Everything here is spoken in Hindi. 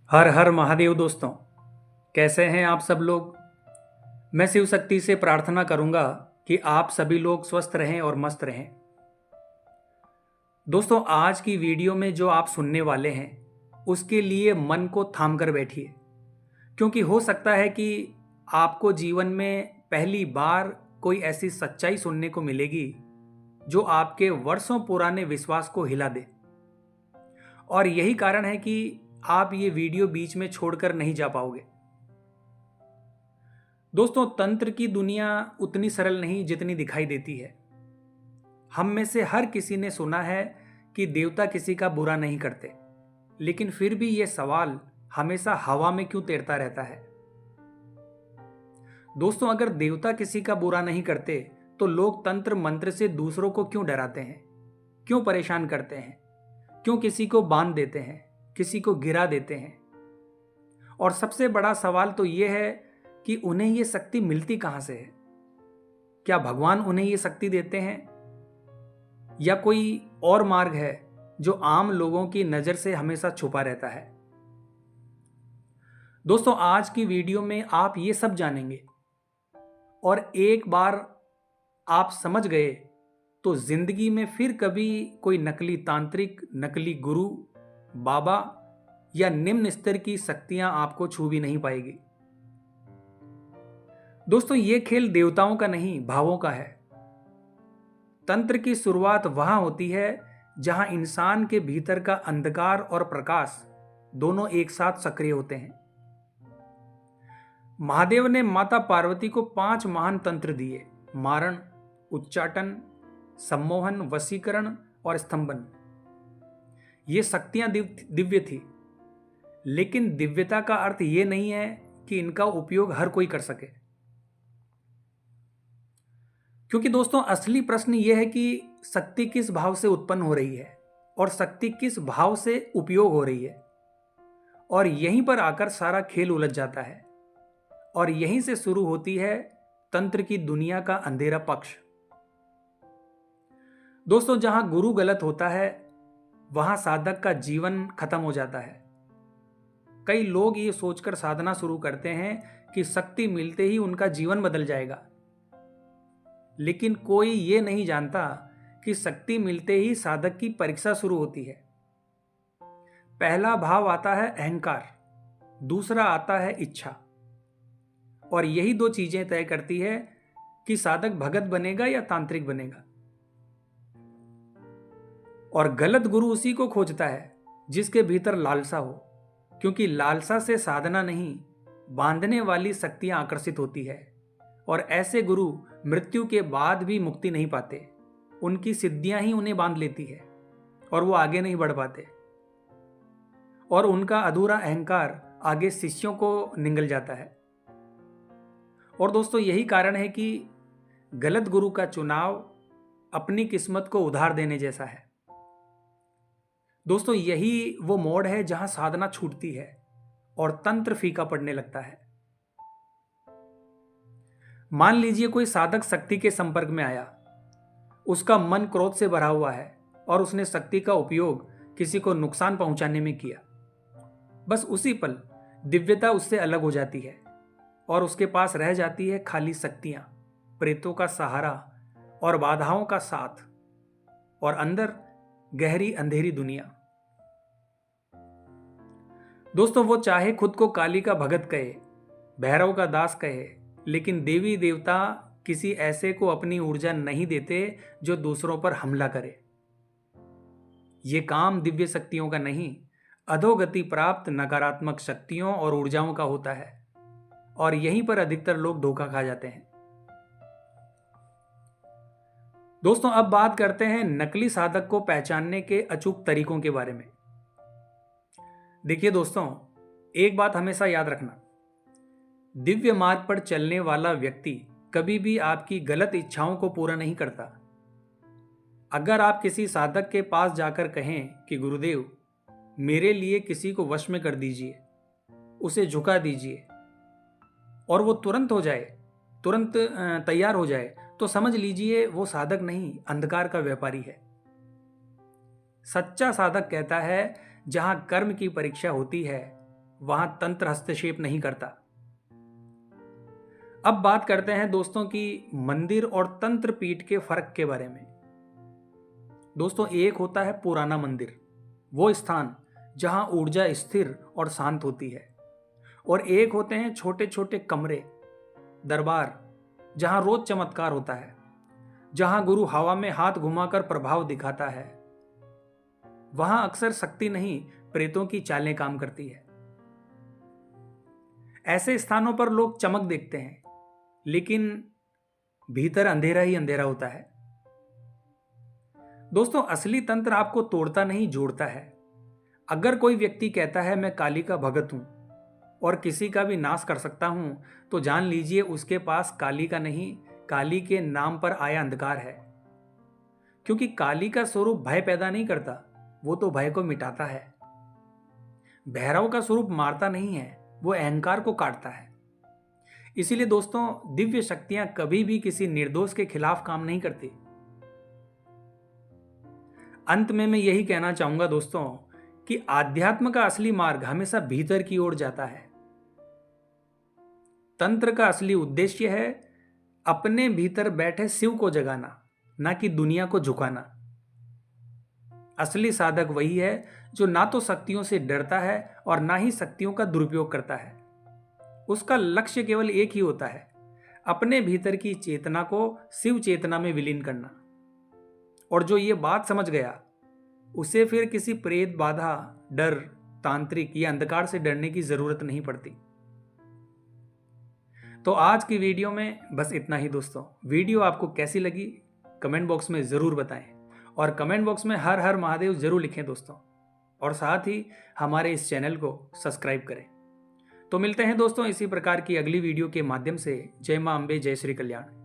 हर हर महादेव दोस्तों। कैसे हैं आप सब लोग। मैं शिव शक्ति से प्रार्थना करूंगा कि आप सभी लोग स्वस्थ रहें और मस्त रहें। दोस्तों, आज की वीडियो में जो आप सुनने वाले हैं उसके लिए मन को थाम कर बैठिए, क्योंकि हो सकता है कि आपको जीवन में पहली बार कोई ऐसी सच्चाई सुनने को मिलेगी जो आपके वर्षों पुराने विश्वास को हिला दे। और यही कारण है कि आप ये वीडियो बीच में छोड़कर नहीं जा पाओगे। दोस्तों, तंत्र की दुनिया उतनी सरल नहीं जितनी दिखाई देती है। हम में से हर किसी ने सुना है कि देवता किसी का बुरा नहीं करते, लेकिन फिर भी यह सवाल हमेशा हवा में क्यों तैरता रहता है। दोस्तों, अगर देवता किसी का बुरा नहीं करते तो लोग तंत्र मंत्र से दूसरों को क्यों डराते हैं, क्यों परेशान करते हैं, क्यों किसी को बांध देते हैं, किसी को गिरा देते हैं। और सबसे बड़ा सवाल तो यह है कि उन्हें यह शक्ति मिलती कहां से है। क्या भगवान उन्हें यह शक्ति देते हैं, या कोई और मार्ग है जो आम लोगों की नजर से हमेशा छुपा रहता है। दोस्तों, आज की वीडियो में आप ये सब जानेंगे, और एक बार आप समझ गए तो जिंदगी में फिर कभी कोई नकली तांत्रिक, नकली गुरु, बाबा या निम्न स्तर की शक्तियां आपको छू भी नहीं पाएगी। दोस्तों, ये खेल देवताओं का नहीं, भावों का है। तंत्र की शुरुआत वहां होती है जहां इंसान के भीतर का अंधकार और प्रकाश दोनों एक साथ सक्रिय होते हैं। महादेव ने माता पार्वती को 5 महान तंत्र दिए: मारण, उच्चाटन, सम्मोहन, वशीकरण और स्तंभन। ये शक्तियां दिव्य थी, लेकिन दिव्यता का अर्थ यह नहीं है कि इनका उपयोग हर कोई कर सके। क्योंकि दोस्तों, असली प्रश्न यह है कि शक्ति किस भाव से उत्पन्न हो रही है और शक्ति किस भाव से उपयोग हो रही है। और यहीं पर आकर सारा खेल उलझ जाता है, और यहीं से शुरू होती है तंत्र की दुनिया का अंधेरा पक्ष। दोस्तों, जहां गुरु गलत होता है वहां साधक का जीवन खत्म हो जाता है। कई लोग ये सोचकर साधना शुरू करते हैं कि शक्ति मिलते ही उनका जीवन बदल जाएगा, लेकिन कोई ये नहीं जानता कि शक्ति मिलते ही साधक की परीक्षा शुरू होती है। पहला भाव आता है अहंकार, दूसरा आता है इच्छा, और यही 2 चीजें तय करती है कि साधक भगत बनेगा या तांत्रिक बनेगा। और गलत गुरु उसी को खोजता है जिसके भीतर लालसा हो, क्योंकि लालसा से साधना नहीं, बांधने वाली शक्तियां आकर्षित होती है। और ऐसे गुरु मृत्यु के बाद भी मुक्ति नहीं पाते। उनकी सिद्धियां ही उन्हें बांध लेती है और वो आगे नहीं बढ़ पाते, और उनका अधूरा अहंकार आगे शिष्यों को निगल जाता है। और दोस्तों, यही कारण है कि गलत गुरु का चुनाव अपनी किस्मत को उधार देने जैसा है। दोस्तों, यही वो मोड़ है जहां साधना छूटती है और तंत्र फीका पड़ने लगता है। मान लीजिए कोई साधक शक्ति के संपर्क में आया, उसका मन क्रोध से भरा हुआ है और उसने शक्ति का उपयोग किसी को नुकसान पहुंचाने में किया। बस उसी पल दिव्यता उससे अलग हो जाती है और उसके पास रह जाती है खाली शक्तियां, प्रेतों का सहारा और बाधाओं का साथ, और अंदर गहरी अंधेरी दुनिया। दोस्तों, वो चाहे खुद को काली का भगत कहे, भैरव का दास कहे, लेकिन देवी देवता किसी ऐसे को अपनी ऊर्जा नहीं देते जो दूसरों पर हमला करे। ये काम दिव्य शक्तियों का नहीं, अधोगति प्राप्त नकारात्मक शक्तियों और ऊर्जाओं का होता है, और यहीं पर अधिकतर लोग धोखा खा जाते हैं। दोस्तों, अब बात करते हैं नकली साधक को पहचानने के अचूक तरीकों के बारे में। देखिए दोस्तों, एक बात हमेशा याद रखना, दिव्य मार्ग पर चलने वाला व्यक्ति कभी भी आपकी गलत इच्छाओं को पूरा नहीं करता। अगर आप किसी साधक के पास जाकर कहें कि गुरुदेव, मेरे लिए किसी को वश में कर दीजिए, उसे झुका दीजिए, और वो तुरंत तैयार हो जाए, तो समझ लीजिए वो साधक नहीं, अंधकार का व्यापारी है। सच्चा साधक कहता है, जहां कर्म की परीक्षा होती है वहां तंत्र हस्तक्षेप नहीं करता। अब बात करते हैं दोस्तों की मंदिर और तंत्र पीठ के फर्क के बारे में। दोस्तों, एक होता है पुराना मंदिर, वो स्थान जहां ऊर्जा स्थिर और शांत होती है, और एक होते हैं छोटे छोटे कमरे, दरबार, जहां रोज चमत्कार होता है, जहां गुरु हवा में हाथ घुमाकर प्रभाव दिखाता है। वहां अक्सर शक्ति नहीं, प्रेतों की चालें काम करती है। ऐसे स्थानों पर लोग चमक देखते हैं, लेकिन भीतर अंधेरा ही अंधेरा होता है। दोस्तों, असली तंत्र आपको तोड़ता नहीं, जोड़ता है। अगर कोई व्यक्ति कहता है मैं काली का भगत हूं और किसी का भी नाश कर सकता हूं, तो जान लीजिए उसके पास काली का नहीं, काली के नाम पर आया अंधकार है। क्योंकि काली का स्वरूप भय पैदा नहीं करता, वो तो भय को मिटाता है। भैरव का स्वरूप मारता नहीं है, वो अहंकार को काटता है। इसीलिए दोस्तों, दिव्य शक्तियां कभी भी किसी निर्दोष के खिलाफ काम नहीं करती। अंत में मैं यही कहना चाहूंगा दोस्तों कि आध्यात्म का असली मार्ग हमेशा भीतर की ओर जाता है। तंत्र का असली उद्देश्य है अपने भीतर बैठे शिव को जगाना, ना कि दुनिया को झुकाना। असली साधक वही है जो ना तो शक्तियों से डरता है और ना ही शक्तियों का दुरुपयोग करता है। उसका लक्ष्य केवल एक ही होता है, अपने भीतर की चेतना को शिव चेतना में विलीन करना। और जो ये बात समझ गया, उसे फिर किसी प्रेत, बाधा, डर, तांत्रिक या अंधकार से डरने की जरूरत नहीं पड़ती। तो आज की वीडियो में बस इतना ही दोस्तों। वीडियो आपको कैसी लगी कमेंट बॉक्स में जरूर बताएं, और कमेंट बॉक्स में हर हर महादेव जरूर लिखें दोस्तों, और साथ ही हमारे इस चैनल को सब्सक्राइब करें। तो मिलते हैं दोस्तों इसी प्रकार की अगली वीडियो के माध्यम से। जय मां अम्बे, जय श्री कल्याण।